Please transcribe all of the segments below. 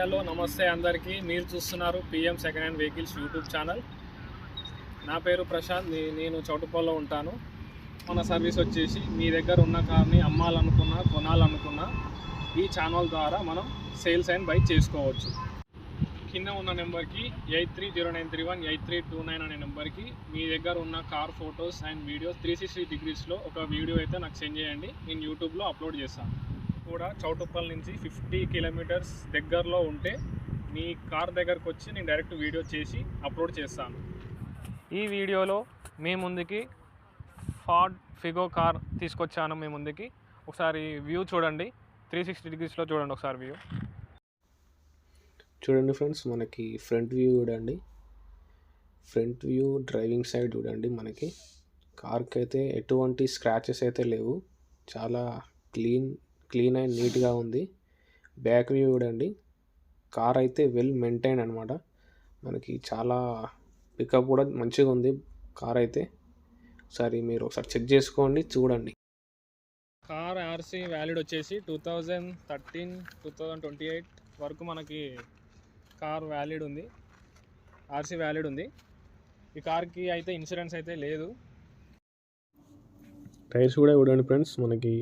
Hello నమస్తే అందరికీ. మీరు చూస్తున్నారు PM second hand vehicles YouTube channel. నా పేరు ప్రశాంత్. నేను చౌటుప్పల్లో ఉంటాను. మన సర్వీస్ వచ్చేసి మీ దగ్గర ఉన్న కార్ని అమ్మాలనుకున్నా కొనాలనుకున్నా ఈ ఛానల్ ద్వారా మనం సేల్స్ అండ్ బై చేసుకోవచ్చు. కింద ఉన్న నెంబర్కి 830931 8329 అనే నెంబర్కి మీ దగ్గర ఉన్న కార్ ఫొటోస్ అండ్ వీడియోస్ 360 డిగ్రీస్లో ఒక వీడియో అయితే నాకు సెండ్ చేయండి. నేను యూట్యూబ్లో అప్లోడ్ చేస్తాను. కూడా చౌటుప్పల్ నుంచి 50 కిలోమీటర్స్ దగ్గరలో ఉంటే మీ కార్ దగ్గరకు వచ్చి నేను డైరెక్ట్ వీడియో చేసి అప్లోడ్ చేస్తాను. ఈ వీడియోలో మీ ముందుకి ఫార్డ్ ఫిగో కార్ తీసుకొచ్చాను. మీ ముందుకి ఒకసారి వ్యూ చూడండి. 360 డిగ్రీస్లో చూడండి ఒకసారి వ్యూ చూడండి ఫ్రెండ్స్. మనకి ఫ్రంట్ వ్యూ చూడండి. ఫ్రంట్ వ్యూ డ్రైవింగ్ సైడ్ చూడండి. మనకి కార్కి అయితే ఎటువంటి స్క్రాచెస్ అయితే లేవు. చాలా క్లీన్ అండ్ నీట్గా ఉంది. బ్యాక్ వ్యూ చూడండి. కార్ అయితే వెల్ మెయింటైన్ అనమాట. మనకి చాలా పికప్ కూడా మంచిగా ఉంది కార్ అయితే. మీరు ఒకసారి చెక్ చేసుకోండి, చూడండి. కార్ ఆర్సీ వ్యాలిడ్ వచ్చేసి 2013 2028 వరకు మనకి కార్ వ్యాలిడ్ ఉంది. ఆర్సీ వ్యాలిడ్ ఉంది. ఈ కార్కి అయితే ఇన్సూరెన్స్ అయితే లేదు. టైర్స్ కూడా చూడండి ఫ్రెండ్స్. మనకి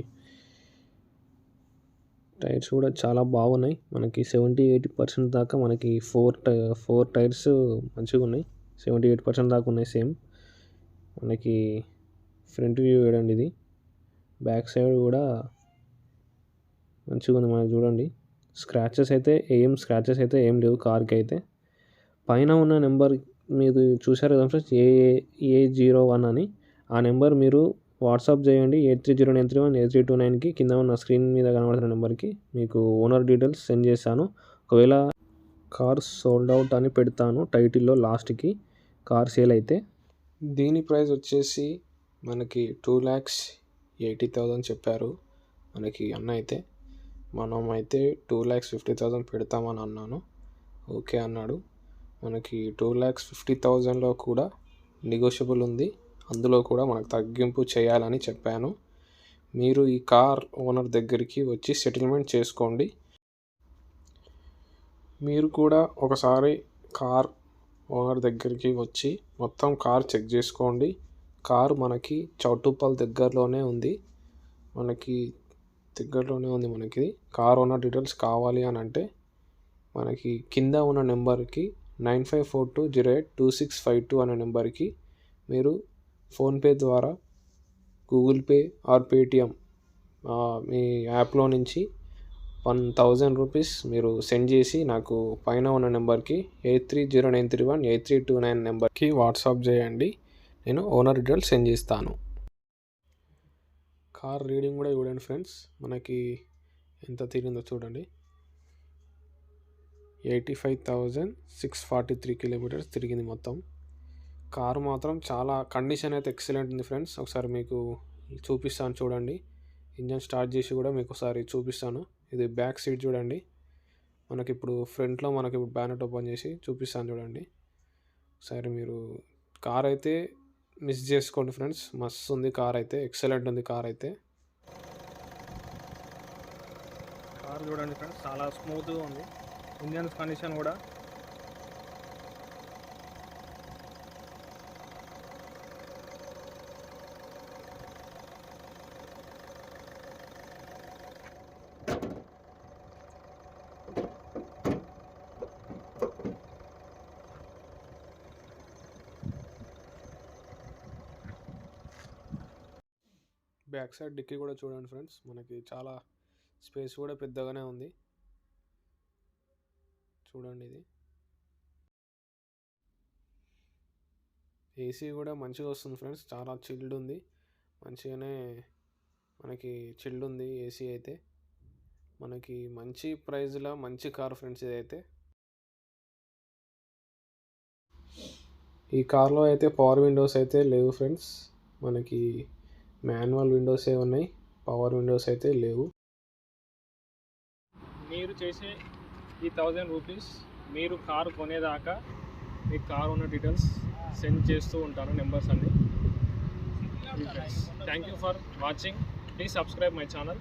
టైర్స్ కూడా చాలా బాగున్నాయి. మనకి 70-80% దాకా మనకి ఫోర్ టైర్స్ మంచిగా ఉన్నాయి. 78% దాకా ఉన్నాయి సేమ్. మనకి ఫ్రంట్ వ్యూ చూడండి. ఇది బ్యాక్ సైడ్ కూడా మంచిగా ఉంది. మనకి చూడండి. స్క్రాచెస్ అయితే ఏం లేవు కార్కి అయితే. పైన ఉన్న నెంబర్ మీరు చూసారు కదా ఫ్రెండ్స్, AA01 అని. ఆ నెంబర్ మీరు వాట్సాప్ చేయండి 830931 8329కి. కింద ఉన్న స్క్రీన్ మీద కనబడుతున్న నెంబర్కి మీకు ఓనర్ డీటెయిల్స్ సెండ్ చేస్తాను. ఒకవేళ కార్ సోల్డ్ అవుట్ అని పెడతాను టైటిల్లో లాస్ట్కి కార్ సేల్ అయితే. దీని ప్రైస్ వచ్చేసి మనకి 2,80,000 చెప్పారు మనకి అన్న అయితే. మనం అయితే 2,50,000 పెడతామని అన్నాను. ఓకే అన్నాడు. మనకి 2,50,000లో కూడా నెగోషియబుల్ ఉంది. అందులో కూడా మనకు తగ్గింపు చేయాలని చెప్పాను. మీరు ఈ కార్ ఓనర్ దగ్గరికి వచ్చి సెటిల్మెంట్ చేసుకోండి. మీరు కూడా ఒకసారి కార్ ఓనర్ దగ్గరికి వచ్చి మొత్తం కార్ చెక్ చేసుకోండి. కార్ మనకి చౌటుప్పల్ దగ్గరలోనే ఉంది. మనకి కార్ ఓనర్ డీటెయిల్స్ కావాలి అని అంటే మనకి కింద ఉన్న నెంబర్కి 9542082652 అనే నెంబర్కి మీరు ఫోన్పే ద్వారా, గూగుల్ పే ఆర్ పేటిఎం మీ యాప్లో నుంచి 1,000 రూపీస్ మీరు సెండ్ చేసి నాకు పైన ఉన్న నెంబర్కి 830931 8329 నెంబర్కి వాట్సాప్ చేయండి. నేను ఓనర్ డీటెయిల్స్ సెండ్ చేస్తాను. కార్ రీడింగ్ కూడా చూడండి ఫ్రెండ్స్. మనకి ఎంత తిరిగిందో చూడండి. 85,643 కిలోమీటర్స్ తిరిగింది మొత్తం. కారు మాత్రం చాలా కండిషన్ అయితే ఎక్సలెంట్ ఉంది ఫ్రెండ్స్. ఒకసారి మీకు చూపిస్తాను చూడండి. ఇంజన్ స్టార్ట్ చేసి కూడా మీకు ఒకసారి చూపిస్తాను. ఇది బ్యాక్ సీట్ చూడండి. మనకి ఇప్పుడు ఫ్రంట్లో బ్యానెట్ ఓపెన్ చేసి చూపిస్తాను చూడండి. ఒకసారి మీరు కార్ అయితే మిస్ చేసుకోండి ఫ్రెండ్స్. మస్తు ఉంది కార్ అయితే, ఎక్సలెంట్ ఉంది కార్ అయితే. కార్ చూడండి ఫ్రెండ్స్, చాలా స్మూత్గా ఉంది. ఇంజన్ కండిషన్ కూడా బ్యాక్ సైడ్ డిక్కీ కూడా చూడండి ఫ్రెండ్స్. మనకి చాలా స్పేస్ కూడా పెద్దగానే ఉంది చూడండి. ఇది ఏసీ కూడా మంచిగా వస్తుంది ఫ్రెండ్స్. చాలా చిల్డ్ ఉంది. మంచిగానే మనకి చిల్డ్ ఉంది ఏసీ అయితే. మనకి మంచి ప్రైజ్లో మంచి కార్ ఫ్రెండ్స్ ఇదైతే. ఈ కార్లో అయితే పవర్ విండోస్ అయితే లేవు ఫ్రెండ్స్. మనకి మాన్యువల్ విండోసే ఉన్నాయి, పవర్ విండోస్ అయితే లేవు. మీరు చేసే ఈ 1,000 రూపీస్ మీరు కారు కొనేదాకా మీ కార్ ఉన్న డీటెయిల్స్ సెండ్ చేస్తూ ఉంటాను, నెంబర్స్ అన్ని. Thank you for watching. Please subscribe my channel.